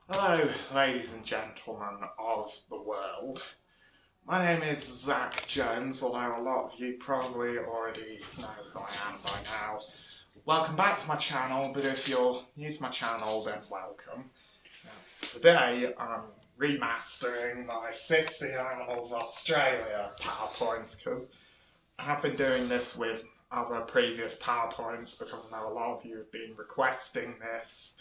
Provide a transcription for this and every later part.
Hello, ladies and gentlemen of the world. My name is Zach Jones, although a lot of you probably already know who I am by now. Welcome back to my channel, but if you're new to my channel, then welcome. Today, I'm remastering my 16 Animals of Australia PowerPoint, because I have been doing this with other previous PowerPoints, because I know a lot of you have been requesting this.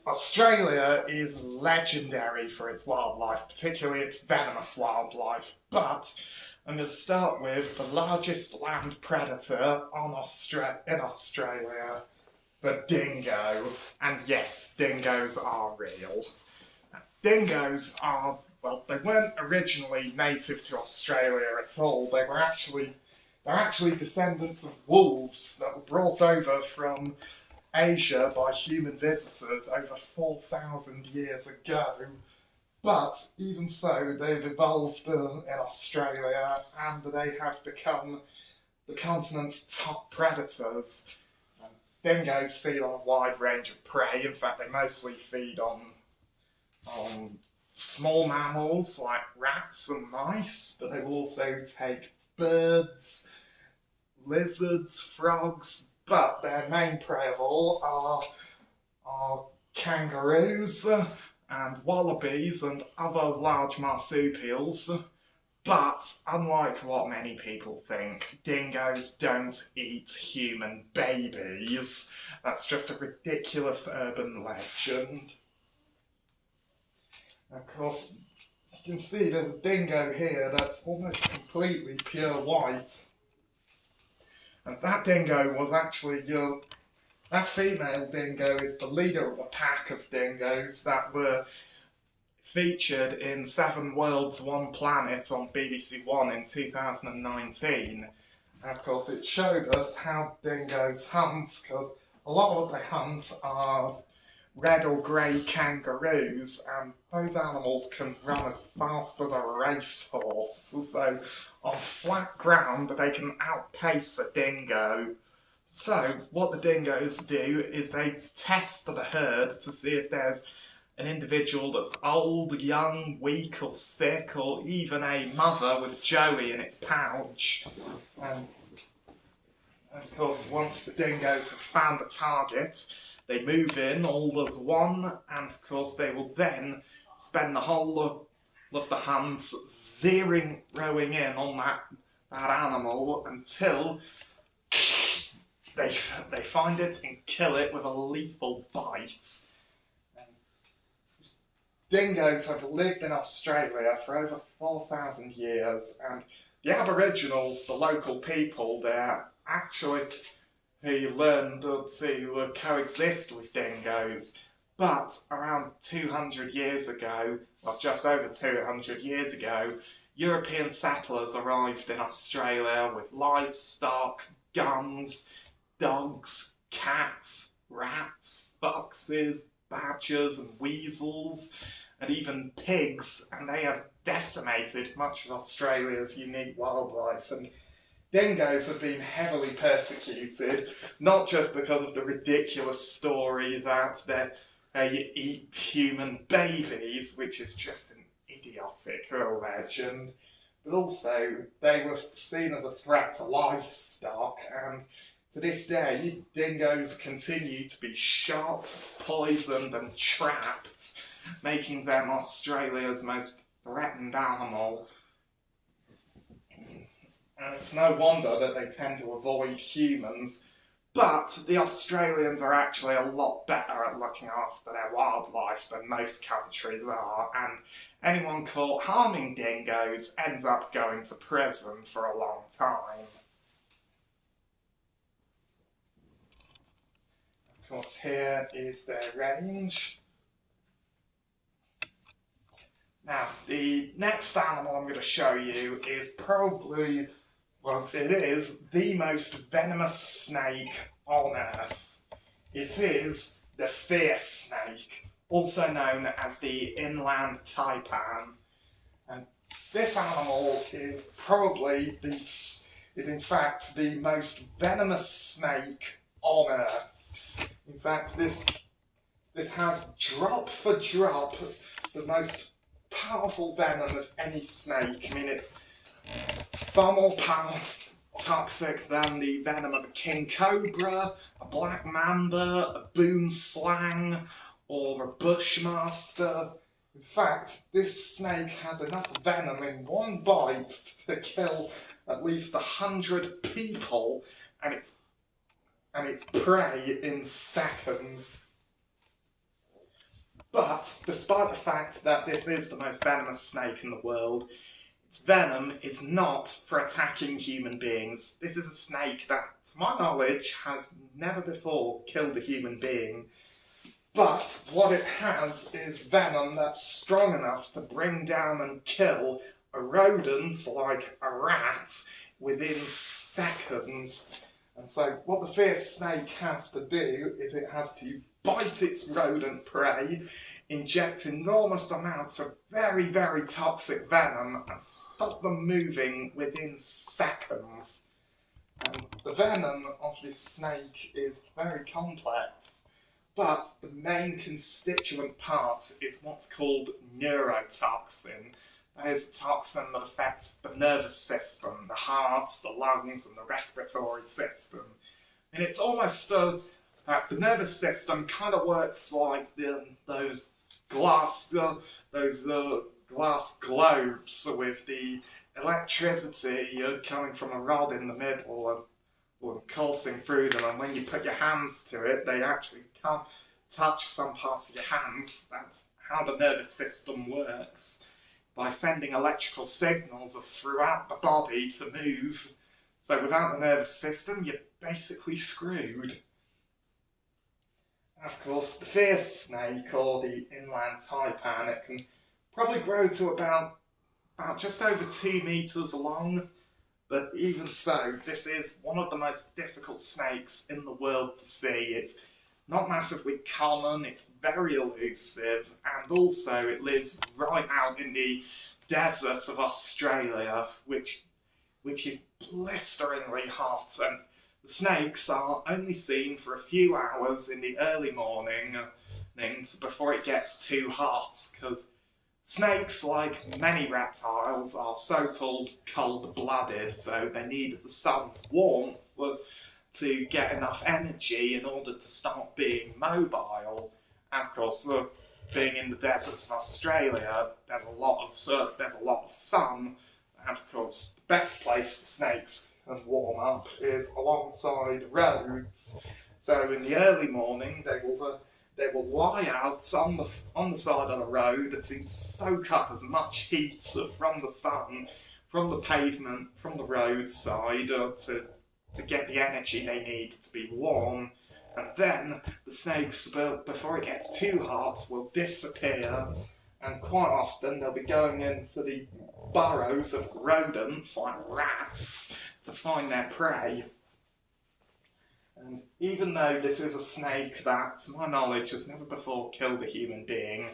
Australia is legendary for its wildlife, particularly its venomous wildlife, but I'm going to start with the largest land predator in Australia, the dingo. And yes, dingoes are real. Dingoes are, well, they weren't originally native to Australia at all. They're actually descendants of wolves that were brought over from Asia by human visitors over 4,000 years ago. But even so, they've evolved in Australia and they have become the continent's top predators. Dingoes feed on a wide range of prey. In fact, they mostly feed on small mammals like rats and mice, but they will also take birds, lizards, frogs, but their main prey of all are kangaroos and wallabies and other large marsupials. But unlike what many people think, dingoes don't eat human babies. That's just a ridiculous urban legend. Of course, you can see there's a dingo here that's almost completely pure white. And that dingo was actually that female dingo is the leader of a pack of dingoes that were featured in 7 Worlds, 1 Planet on BBC One in 2019. And of course it showed us how dingoes hunt, because a lot of what they hunt are red or grey kangaroos, and those animals can run as fast as a racehorse. So on flat ground, they can outpace a dingo. So what the dingoes do is they test the herd to see if there's an individual that's old, young, weak or sick, or even a mother with Joey in its pouch. And of course, once the dingoes have found the target, they move in all as one, and of course they will then spend the whole of the hunts zeroing in on that animal until they find it and kill it with a lethal bite. Dingoes have lived in Australia for over 4,000 years, and the Aboriginals, the local people there, who learned to coexist with dingoes. But around 200 years ago, well, just over 200 years ago, European settlers arrived in Australia with livestock, guns, dogs, cats, rats, foxes, badgers and weasels, and even pigs, and they have decimated much of Australia's unique wildlife. And dingoes have been heavily persecuted, not just because of the ridiculous story that they eat human babies, which is just an idiotic legend, but also they were seen as a threat to livestock, and to this day, dingoes continue to be shot, poisoned and trapped, making them Australia's most threatened animal. And it's no wonder that they tend to avoid humans, but the Australians are actually a lot better at looking after their wildlife than most countries are, and anyone caught harming dingoes ends up going to prison for a long time. Of course, here is their range. Now, the next animal I'm going to show you is probably, well, it is the most venomous snake on Earth. It is the fierce snake, also known as the Inland Taipan. And this animal is in fact the most venomous snake on Earth. In fact, This has drop for drop the most powerful venom of any snake. I mean, it's far more toxic than the venom of a king cobra, a black mamba, a boom slang, or a bushmaster. In fact, this snake has enough venom in one bite to kill at least 100 people and its prey in seconds. But despite the fact that this is the most venomous snake in the world, its venom is not for attacking human beings. This is a snake that, to my knowledge, has never before killed a human being. But what it has is venom that's strong enough to bring down and kill a rodent like a rat within seconds. And so what the fierce snake has to do is it has to bite its rodent prey, inject enormous amounts of very, very toxic venom and stop them moving within seconds. And the venom of this snake is very complex, but the main constituent part is what's called neurotoxin. That is a toxin that affects the nervous system, the heart, the lungs, and the respiratory system. And it's almost the nervous system kind of works like those glass globes with the electricity coming from a rod in the middle and coursing through them. And when you put your hands to it, they actually can't touch some parts of your hands. That's how the nervous system works, by sending electrical signals throughout the body to move. So without the nervous system, you're basically screwed. And of course, the fierce snake, or the Inland Taipan, it can probably grow to about just over 2 meters long. But even so, this is one of the most difficult snakes in the world to see. It's not massively common, it's very elusive, and also it lives right out in the desert of Australia, which is blisteringly hot, and the snakes are only seen for a few hours in the early mornings before it gets too hot, because snakes, like many reptiles, are so-called cold-blooded, so they need the sun's warmth to get enough energy in order to start being mobile. And of course, being in the deserts of Australia, there's a lot of sun, and of course, the best place the snakes can warm up is alongside roads. So in the early morning, they will lie out on the side of the road to soak up as much heat from the sun, from the pavement, from the roadside, to get the energy they need to be warm. And then the snakes, before it gets too hot, will disappear, and quite often they'll be going into the burrows of rodents like rats to find their prey. And even though this is a snake that, to my knowledge, has never before killed a human being,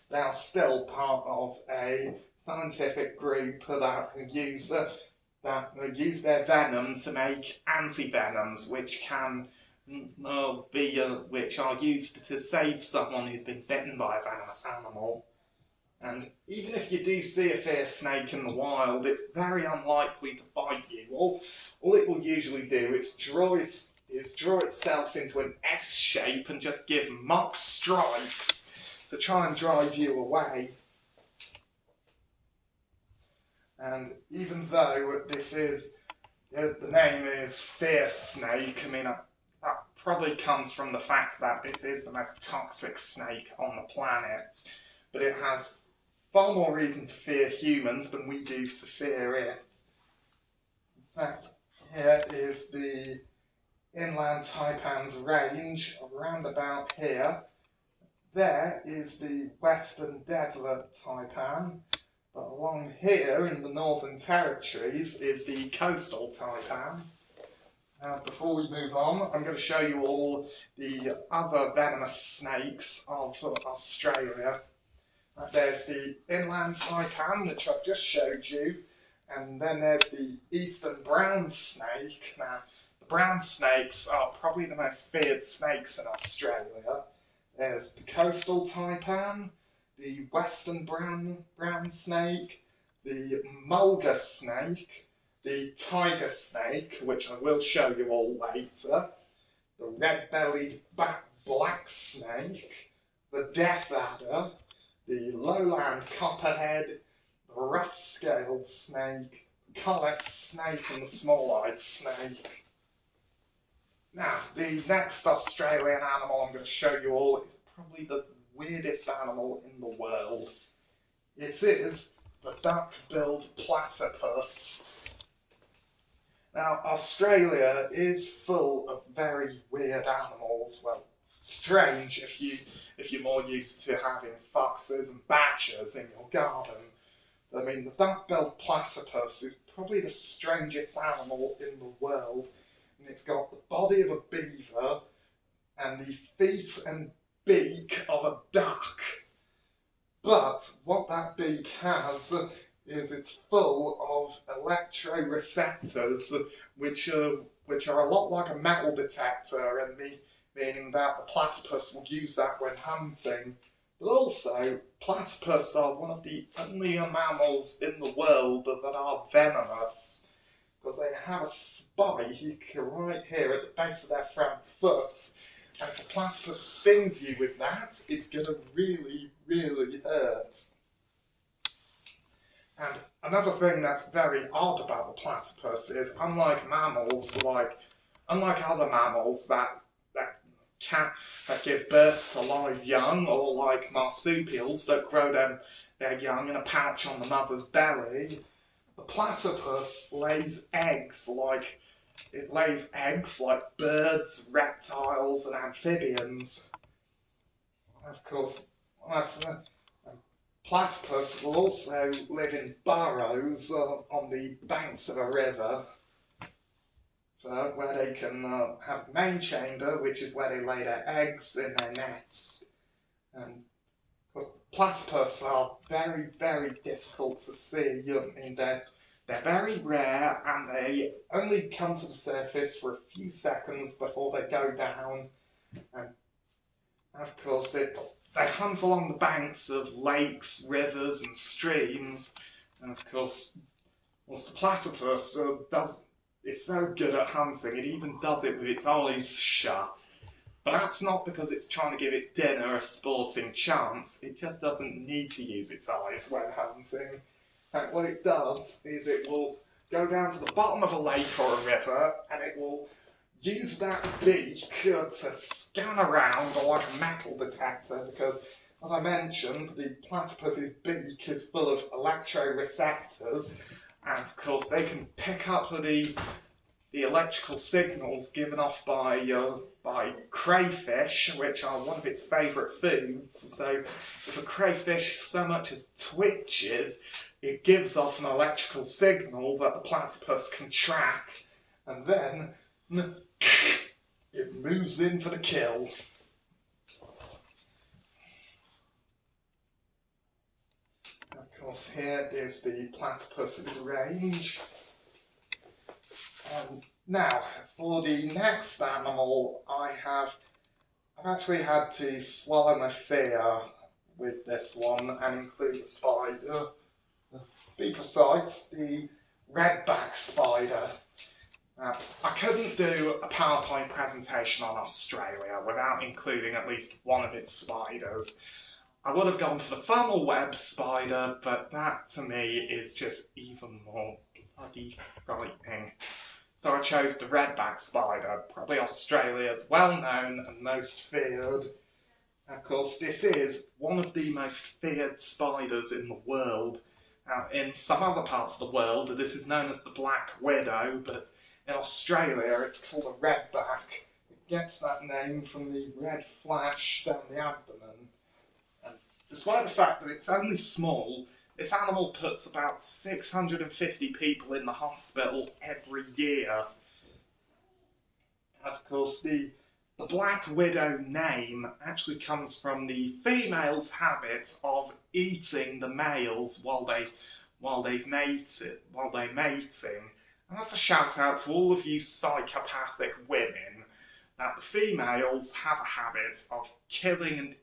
they are still part of a scientific group that use their venom to make anti-venoms, which are used to save someone who's been bitten by a venomous animal. And even if you do see a fierce snake in the wild, it's very unlikely to bite you. All it will usually do is draw itself into an S shape and just give mock strikes to try and drive you away. And even though the name is fierce snake, I mean, that probably comes from the fact that this is the most toxic snake on the planet, but it has far more reason to fear humans than we do to fear it. In fact, here is the Inland Taipan's range, around about here. There is the Western Desert Taipan, but along here in the Northern Territories is the Coastal Taipan. Now, before we move on, I'm going to show you all the other venomous snakes of Australia. There's the Inland Taipan, which I've just showed you, and then there's the Eastern Brown Snake. Now, the brown snakes are probably the most feared snakes in Australia. There's the coastal taipan, the western brown snake, the mulga snake, the tiger snake, which I will show you all later, the red-bellied black snake, the death adder, the lowland copperhead, the rough-scaled snake, the collect snake, and the small-eyed snake. Now, the next Australian animal I'm going to show you all is probably the weirdest animal in the world. It is the duck-billed platypus. Now, Australia is full of very weird animals. Well, strange if you're more used to having foxes and badgers in your garden. I mean, the duck-billed platypus is probably the strangest animal in the world. And it's got the body of a beaver and the feet and beak of a duck. But what that beak has is it's full of electroreceptors, which are a lot like a metal detector, and meaning that the platypus will use that when hunting. But also, platypus are one of the only mammals in the world that are venomous, because they have a spike right here at the base of their front foot, and if a platypus stings you with that, it's going to really, really hurt. And another thing that's very odd about the platypus is, unlike other mammals that give birth to live young, or like marsupials that grow their young in a pouch on the mother's belly, the platypus lays eggs like birds, reptiles, and amphibians. And of course, platypus will also live in burrows on the banks of a river, where they can have a main chamber, which is where they lay their eggs in their nests. And platypus are very, very difficult to see. I mean, they're very rare, and they only come to the surface for a few seconds before they go down. And of course, they hunt along the banks of lakes, rivers, and streams. And of course, once the platypus it's so good at hunting, it even does it with its eyes shut. But that's not because it's trying to give its dinner a sporting chance. It just doesn't need to use its eyes when hunting. And what it does is it will go down to the bottom of a lake or a river, and it will use that beak to scan around like a metal detector, because, as I mentioned, the platypus's beak is full of electroreceptors, and of course they can pick up the electrical signals given off by crayfish, which are one of its favourite foods. So if a crayfish so much as twitches, it gives off an electrical signal that the platypus can track, and then it moves in for the kill. Of course, here is the platypus's range. Now, for the next animal, I've actually had to swallow my fear with this one and include a spider. To be precise, the Redback Spider. I couldn't do a PowerPoint presentation on Australia without including at least one of its spiders. I would have gone for the funnel web spider, but that to me is just even more bloody frightening. So I chose the Redback Spider, probably Australia's well-known and most feared. Of course, this is one of the most feared spiders in the world. In some other parts of the world, this is known as the Black Widow, but in Australia it's called a redback. It gets that name from the red flash down the abdomen. And despite the fact that it's only small, this animal puts about 650 people in the hospital every year. And of course, the Black Widow name actually comes from the female's habit of eating the males while they're mating. And that's a shout out to all of you psychopathic women. that the females have a habit of killing and